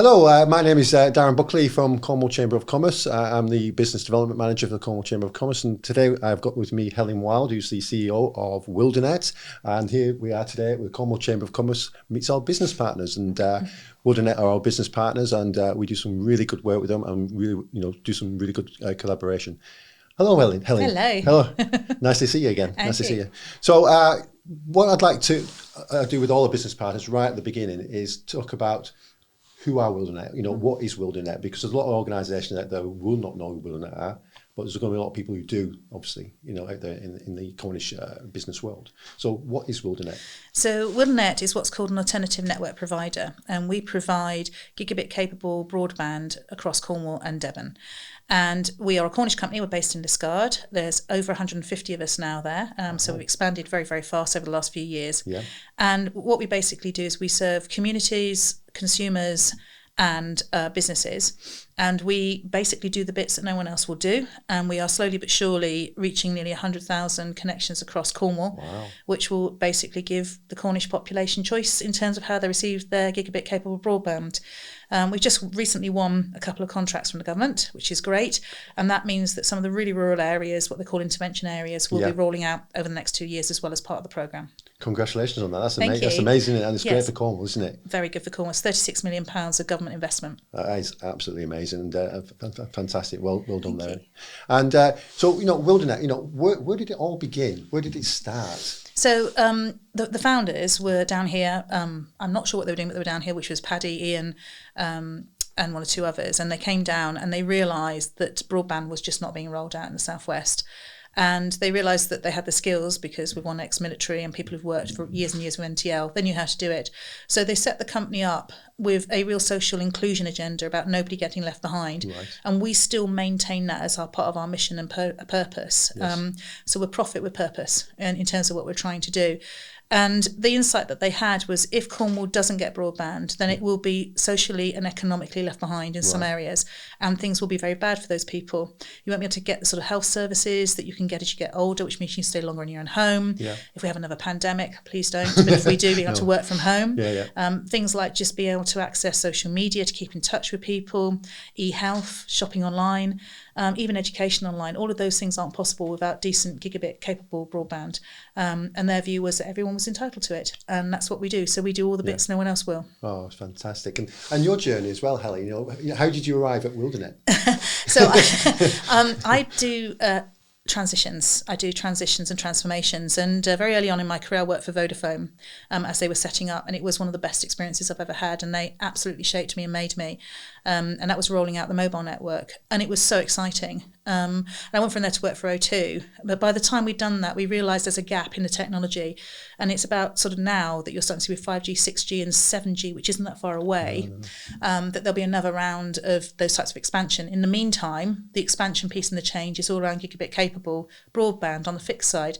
Hello, my name is Darren Buckley from Cornwall Chamber of Commerce. I'm the Business Development Manager for the Cornwall Chamber of Commerce, and today I've got with me Helen Wylde, who's the CEO of Wildanet, and here we are today with Cornwall Chamber of Commerce meets our business partners, and Wildanet are our business partners, and we do some really good work with them, and really, do some really good collaboration. Hello, Helen. Hello. Nice to see you again. Nice to see you. you. So, what I'd like to do with all the business partners right at the beginning is talk about who are Wildanet? What is Wildanet? Because there's a lot of organisations out there who will not know who Wildanet are, but there's going to be a lot of people who do, obviously, out there in the Cornish business world. So what is Wildanet? So Wildanet is what's called an alternative network provider, and we provide gigabit-capable broadband across Cornwall and Devon. And we are a Cornish company. We're based in Liscard. There's over 150 of us now there. So we've expanded very, very fast over the last few years. Yeah. And what we basically do is we serve communities, consumers, and businesses. And we basically do the bits that no one else will do. And we are slowly but surely reaching nearly 100,000 connections across Cornwall, which will basically give the Cornish population choice in terms of how they receive their gigabit-capable broadband. We've just recently won a couple of contracts from the government, which is great. And that means that some of the really rural areas, what they call intervention areas, will be rolling out over the next 2 years as well as part of the programme. Congratulations on that. That's Thank you. That's amazing, and it's great for Cornwall, isn't it? Very good for Cornwall. It's £36 million of government investment. That is absolutely amazing and fantastic. Well done there. And so, Wildanet, where did it all begin? Where did it start? So the founders were down here. I'm not sure what they were doing, but they were down here, which was Paddy, Ian, and one or two others. And they came down and they realised that broadband was just not being rolled out in the southwest. And they realised that they had the skills because we're one ex-military and people who've worked for years and years with NTL. They knew how to do it. So they set the company up with a real social inclusion agenda about nobody getting left behind. Right. And we still maintain that as our part of our mission and purpose. Yes. So we're profit with purpose in terms of what we're trying to do. And the insight that they had was if Cornwall doesn't get broadband, then it will be socially and economically left behind in some areas, and things will be very bad for those people. You won't be able to get the sort of health services that you can get as you get older, which means you can stay longer in your own home. Yeah. If we have another pandemic, please don't. But if we do, we have to work from home. Things like just being able to access social media to keep in touch with people, e-health, shopping online, even education online. All of those things aren't possible without decent gigabit-capable broadband. And their view was that everyone was entitled to it, and that's what we do. So we do all the bits no one else will. Oh, it's fantastic. And your journey as well, Helen, how did you arrive at Wildanet? So I do transitions. I do transitions and transformations. And very early on in my career, I worked for Vodafone as they were setting up, and it was one of the best experiences I've ever had. And they absolutely shaped me and made me. And that was rolling out the mobile network. And it was so exciting. And I went from there to work for O2. But by the time we'd done that, we realised there's a gap in the technology. And it's about sort of now that you're starting to see with 5G, 6G and 7G, which isn't that far away, that there'll be another round of those types of expansion. In the meantime, the expansion piece and the change is all around gigabit capable broadband on the fixed side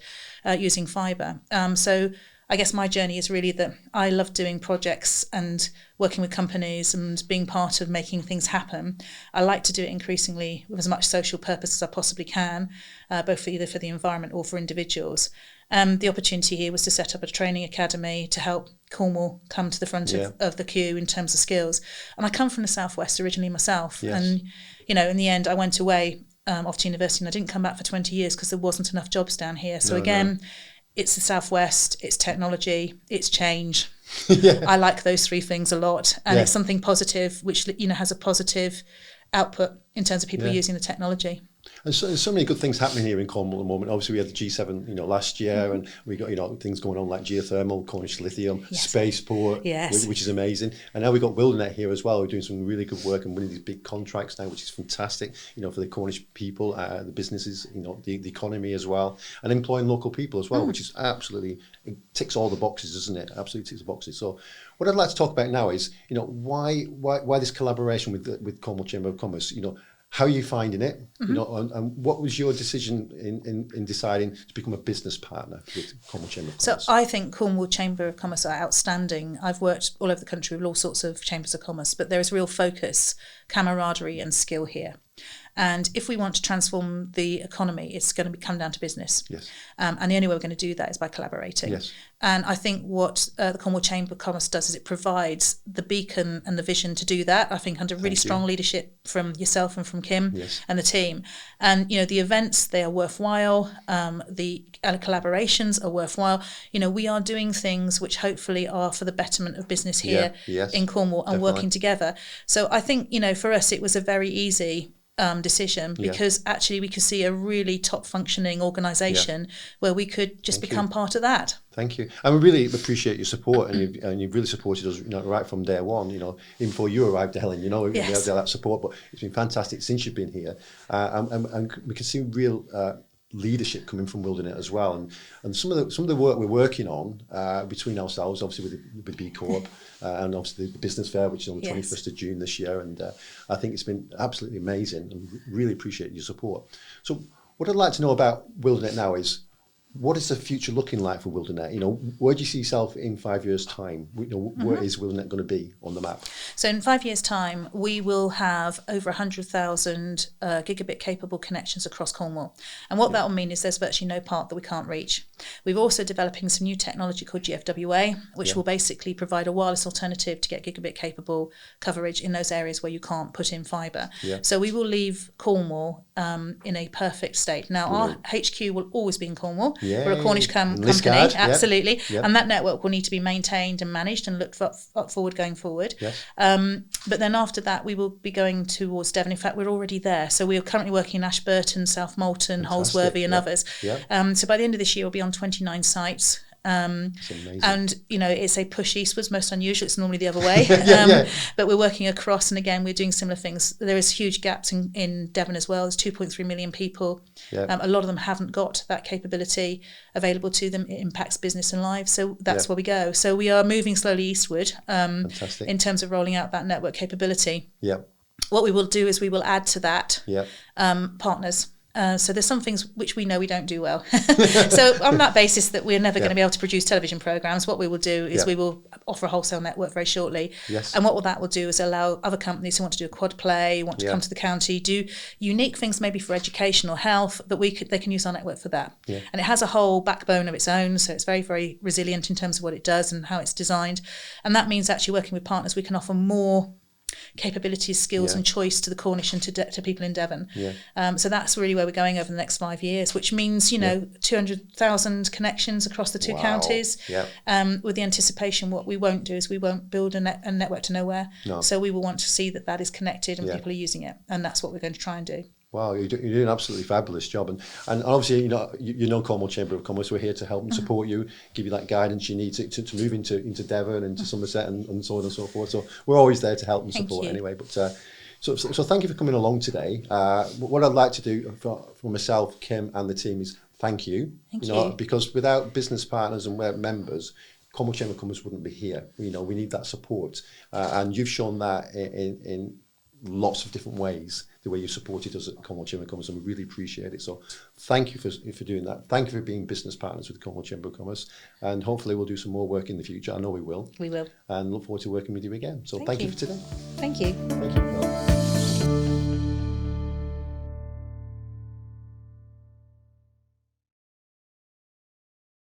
using fibre. So I guess my journey is really that I love doing projects and working with companies and being part of making things happen. I like to do it increasingly with as much social purpose as I possibly can, both either for the environment or for individuals. The opportunity here was to set up a training academy to help Cornwall come to the front of the queue in terms of skills. And I come from the southwest originally myself. Yes. And, in the end, I went away off to university and I didn't come back for 20 years because there wasn't enough jobs down here. So it's the southwest, it's technology, it's change. I like those three things a lot, and it's something positive which has a positive output in terms of people using the technology. And so there's so many good things happening here in Cornwall at the moment. Obviously, we had the G7, last year, and we got, things going on like geothermal, Cornish lithium, spaceport, which is amazing. And now we've got Wildanet here as well. We're doing some really good work and winning these big contracts now, which is fantastic, for the Cornish people, the businesses, the economy as well, and employing local people as well, which is absolutely, it ticks all the boxes, doesn't it? Absolutely ticks the boxes. So what I'd like to talk about now is, why this collaboration with Cornwall Chamber of Commerce, how are you finding it? And what was your decision in deciding to become a business partner with Cornwall Chamber of Commerce? So I think Cornwall Chamber of Commerce are outstanding. I've worked all over the country with all sorts of chambers of commerce, but there is real focus, camaraderie and skill here. And if we want to transform the economy, it's going to come down to business. Yes. And the only way we're going to do that is by collaborating. Yes. And I think what the Cornwall Chamber of Commerce does is it provides the beacon and the vision to do that, I think under really strong leadership from yourself and from Kim and the team. And, you know, the events, they are worthwhile. The collaborations are worthwhile. You know, we are doing things which hopefully are for the betterment of business here in Cornwall and working together. So I think, you know, for us, it was a very easy decision because actually we could see a really top functioning organisation where we could just become part of that. Thank you. And we really appreciate your support, and you've really supported us, you know, right from day one, you know, even before you arrived, Helen, you know, we had that support, but it's been fantastic since you've been here. And we can see real leadership coming from Wildanet as well, and some of the work we're working on between ourselves, obviously with B Corp, and obviously the business fair, which is on the 21st of June this year, and I think it's been absolutely amazing, and really appreciate your support. So what I'd like to know about Wildanet now is, what is the future looking like for Wildanet? You know, where do you see yourself in 5 years' time? You know, where is Wildanet going to be on the map? So in 5 years' time, we will have over 100,000 gigabit capable connections across Cornwall. And what that will mean is there's virtually no part that we can't reach. We're also developing some new technology called GFWA, which will basically provide a wireless alternative to get gigabit capable coverage in those areas where you can't put in fibre. So we will leave Cornwall in a perfect state. Now, our HQ will always be in Cornwall. We're a Cornish company, absolutely. And that network will need to be maintained and managed and looked up forward going forward. But then after that, we will be going towards Devon. In fact, we're already there. So we are currently working in Ashburton, South Molton, Holsworthy and others. So by the end of this year, we'll be on 29 sites. And you know, it's a push eastwards, most unusual. It's normally the other way. But we're working across, and again, we're doing similar things. There is huge gaps in Devon as well. There's 2.3 million people. A lot of them haven't got that capability available to them. It impacts business and lives. So that's where we go. So we are moving slowly eastward in terms of rolling out that network capability. What we will do is we will add to that partners. So there's some things which we know we don't do well. So on that basis that we're never going to be able to produce television programmes, what we will do is we will offer a wholesale network very shortly. And what that will do is allow other companies who want to do a quad play, want to come to the county, do unique things maybe for education or health, that they can use our network for that. And it has a whole backbone of its own, so it's very, very resilient in terms of what it does and how it's designed. And that means actually working with partners, we can offer more capabilities, skills and choice to the Cornish and to people in Devon. So that's really where we're going over the next 5 years, which means, you know, 200,000 connections across the two counties. With the anticipation, what we won't do is we won't build a network to nowhere. So we will want to see that is connected and people are using it, and that's what we're going to try and do. Wow, you're doing an absolutely fabulous job, and obviously you know Cornwall Chamber of Commerce. We're here to help and support you, give you that guidance you need to move into Devon and to Somerset and so on and so forth. So we're always there to help and support anyway. But so thank you for coming along today. What I'd like to do for myself, Kim, and the team is thank you. Thank you. Because without business partners and members, Cornwall Chamber of Commerce wouldn't be here. You know, we need that support, and you've shown that in lots of different ways, the way you supported us at Cornwall Chamber of Commerce, and we really appreciate it. So thank you for doing that. Thank you for being business partners with Cornwall Chamber of Commerce, and hopefully we'll do some more work in the future. I know we will. We will. And look forward to working with you again. So thank you for today. Thank you. Thank you.